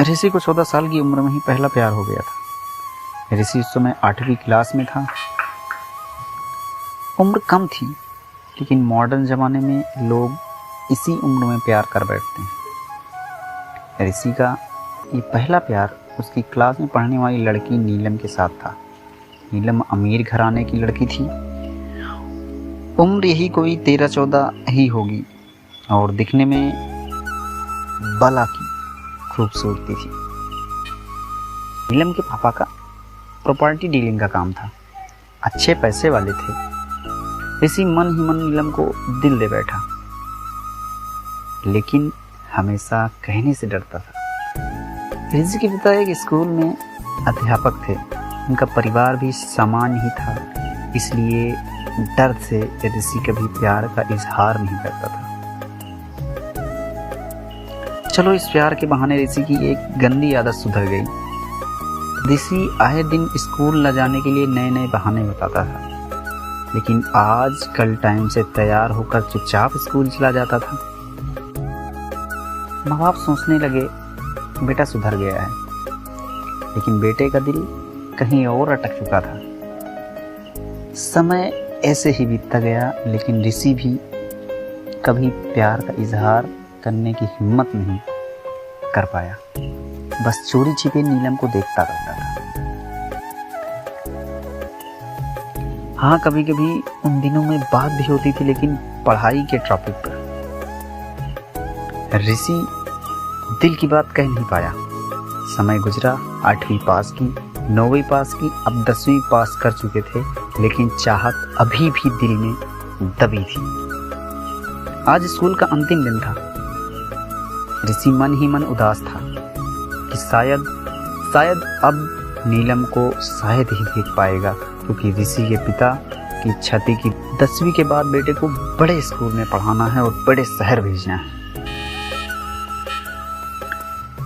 ऋषि को 14 साल की उम्र में ही पहला प्यार हो गया था। ऋषि उस समय 8वीं क्लास में था। उम्र कम थी, लेकिन मॉडर्न ज़माने में लोग इसी उम्र में प्यार कर बैठते हैं। ऋषि का ये पहला प्यार उसकी क्लास में पढ़ने वाली लड़की नीलम के साथ था। नीलम अमीर घराने की लड़की थी। उम्र यही कोई 13-14 ही होगी और दिखने में बाला की खूबसूरती थी। नीलम के पापा का प्रॉपर्टी डीलिंग का काम था। अच्छे पैसे वाले थे। ऋषि मन ही मन नीलम को दिल दे बैठा, लेकिन हमेशा कहने से डरता था। ऋषि के पिता एक स्कूल में अध्यापक थे। उनका परिवार भी सामान्य ही था, इसलिए डर से ऋषि कभी प्यार का इजहार नहीं करता था। चलो, इस प्यार के बहाने ऋषि की एक गंदी आदत सुधर गई। ऋषि आए दिन स्कूल न जाने के लिए नए नए बहाने बताता था, लेकिन आज कल टाइम से तैयार होकर चुपचाप स्कूल चला जाता था। माँ बाप सोचने लगे बेटा सुधर गया है, लेकिन बेटे का दिल कहीं और अटक चुका था। समय ऐसे ही बीतता गया, लेकिन ऋषि भी कभी प्यार का इजहार करने की हिम्मत नहीं कर पाया। बस चोरी छिपे नीलम को देखता रहता था। हाँ, कभी कभी उन दिनों में बात भी होती थी, लेकिन पढ़ाई के टॉपिक पर। ऋषि दिल की बात कह नहीं पाया। समय गुजरा, 8वीं पास की, 9वीं पास की, अब 10वीं पास कर चुके थे, लेकिन चाहत अभी भी दिल में दबी थी। आज स्कूल का अंतिम दिन था। ऋषि मन ही मन उदास था कि शायद अब नीलम को शायद ही देख पाएगा, क्योंकि ऋषि के पिता की इच्छा थी कि 10वीं के बाद बेटे को बड़े स्कूल में पढ़ाना है और बड़े शहर भेजना है।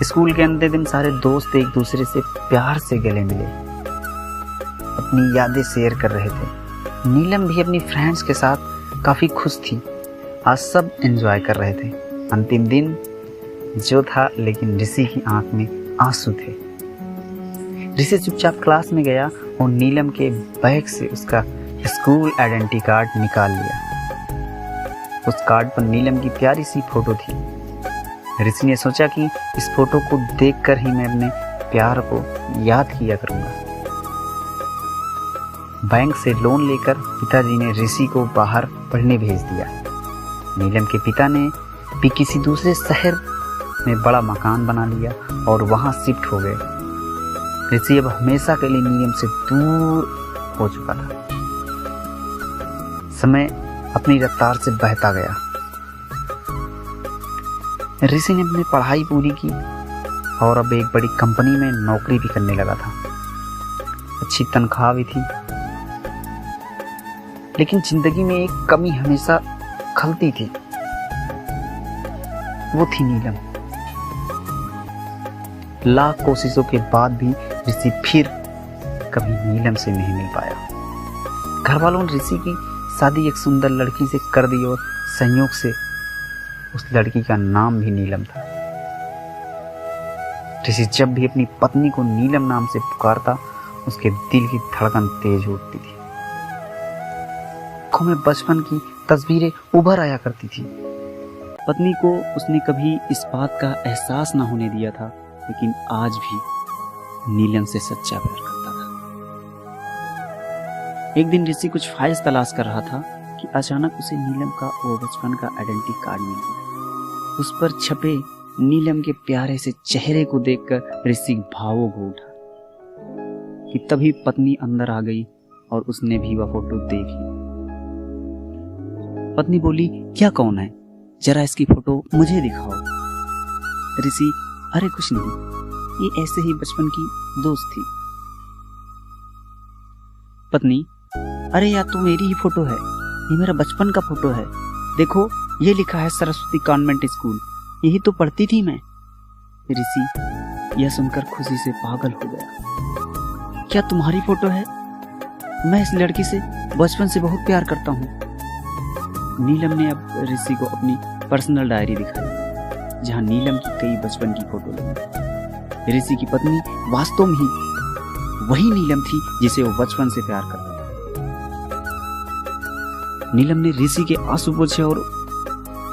स्कूल के अंतिम दिन सारे दोस्त एक दूसरे से प्यार से गले मिले, अपनी यादें शेयर कर रहे थे। नीलम भी अपनी फ्रेंड्स के साथ काफी खुश थी। आज सब एंजॉय कर रहे थे। अंतिम दिन जो था, लेकिन ऋषि की आंख में आंसू थे। ऋषि चुपचाप क्लास में गया और नीलम के बैग से उसका स्कूल आइडेंटिटी कार्ड निकाल लिया। उस कार्ड पर नीलम की प्यारी सी फोटो थी। ऋषि ने सोचा कि इस फोटो को देखकर ही मैं अपने प्यार को याद किया करूंगा। बैंक से लोन लेकर पिताजी ने ऋषि को बाहर पढ़ने भेज दिया। नीलम के पिता ने भी किसी दूसरे शहर में बड़ा मकान बना लिया और वहां शिफ्ट हो गए। ऋषि अब हमेशा के लिए नीलम से दूर हो चुका था। समय अपनी रफ्तार से बहता गया। ऋषि ने अपनी पढ़ाई पूरी की और अब एक बड़ी कंपनी में नौकरी भी करने लगा था। अच्छी तनख्वाह भी थी, लेकिन जिंदगी में एक कमी हमेशा खलती थी। वो थी नीलम। लाख कोशिशों के बाद भी ऋषि फिर कभी नीलम से नहीं मिल पाया। घर वालों ने ऋषि की शादी एक सुंदर लड़की से कर दी और संयोग से उस लड़की का नाम भी नीलम था। ऋषि जब भी अपनी पत्नी को नीलम नाम से पुकारता, उसके दिल की धड़कन तेज उठती थी। आंखों में बचपन की तस्वीरें उभर आया करती थी। पत्नी को उसने कभी इस बात का एहसास न होने दिया था, लेकिन आज भी नीलम से सच्चा प्यार करता था। एक दिन ऋषि कुछ फाइल्स तलाश कर रहा था कि अचानक उसे नीलम का वो बचपन का आइडेंटिटी कार्ड मिल गया। उस पर छपे नीलम के प्यारे से चेहरे को देखकर ऋषि भावुक हो उठा कि तभी पत्नी अंदर आ गई और उसने भी वह फोटो देख ली। पत्नी बोली, क्या कौन है? जरा इसकी फोटो मुझे दिखाओ। ऋषि, अरे कुछ नहीं, ये ऐसे ही बचपन की दोस्त थी। पत्नी, अरे यार, तो मेरी ही फोटो है, ये मेरा बचपन का फोटो है। देखो, ये लिखा है सरस्वती कॉन्वेंट स्कूल, यही तो पढ़ती थी मैं। ऋषि यह सुनकर खुशी से पागल हो गया। क्या तुम्हारी फोटो है? मैं इस लड़की से बचपन से बहुत प्यार करता हूँ। नीलम ने अब ऋषि को अपनी पर्सनल डायरी दिखाई, जहाँ नीलम की कई बचपन की फोटो लगी। ऋषि की पत्नी वास्तव में ही वही नीलम थी जिसे वो बचपन से प्यार करता था। नीलम ने ऋषि के आंसू पोंछे और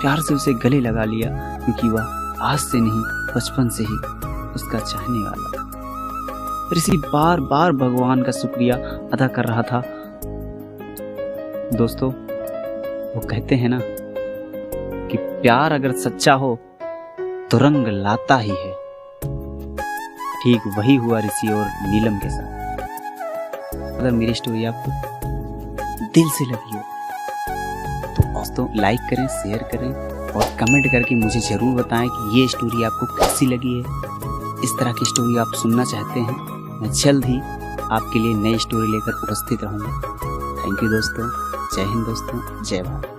प्यार से उसे गले लगा लिया, क्योंकि वह आज से नहीं बचपन से ही उसका चाहने वाला था। ऋषि बार बार भगवान का शुक्रिया अदा कर रहा था। दोस्तों, वो कहते हैं ना कि प्यार अगर सच्चा हो तो रंग लाता ही है। ठीक वही हुआ ऋषि और नीलम के साथ। अगर मेरी स्टोरी आपको दिल से लगी हो तो दोस्तों लाइक करें, शेयर करें और कमेंट करके मुझे ज़रूर बताएं कि ये स्टोरी आपको कैसी लगी है। इस तरह की स्टोरी आप सुनना चाहते हैं, मैं जल्द ही आपके लिए नई स्टोरी लेकर उपस्थित रहूँगा। थैंक यू दोस्तों। जय हिंद दोस्तों, जय भारत।